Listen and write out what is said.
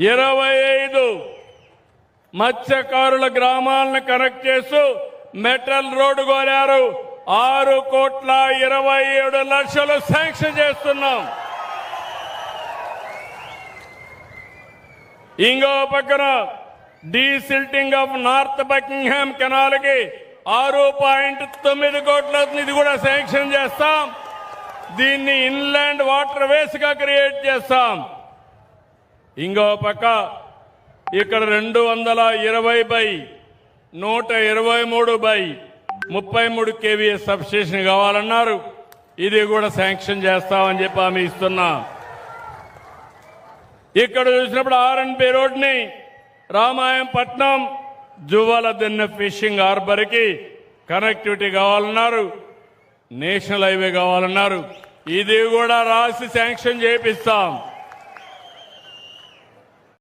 25 మత్స్యకారుల గ్రామాలను కనెక్ట్ చేస్తూ మెటల్ రోడ్డు కోరారు. 6,27,00,000 శాంక్షన్ చేస్తున్నాం. ఇంకో పక్కన desilting of north Buckingham canal కి 6.9 కోట్ల ఇది కూడా శాంక్షన్ చేస్తాం. దీన్ని ఇన్లాండ్ వాటర్ వేస్ గా క్రియేట్ చేస్తాం. ఇంకో పక్క ఇక్కడ 220/123/33 kVA సబ్స్టేషన్ కావాలన్నారు. ఇది కూడా శాంక్షన్ చేస్తామని చెప్పి హామీ ఇస్తున్నా. ఇక్కడ చూసినప్పుడు R&B రోడ్ని Ramayapatnam Juvvaladinne fishing harbour కి కనెక్టివిటీ కావాలన్నారు. నేషనల్ హైవే కావాలన్నారు. ఇది కూడా రాసి శాంక్షన్ చేపిస్తాం.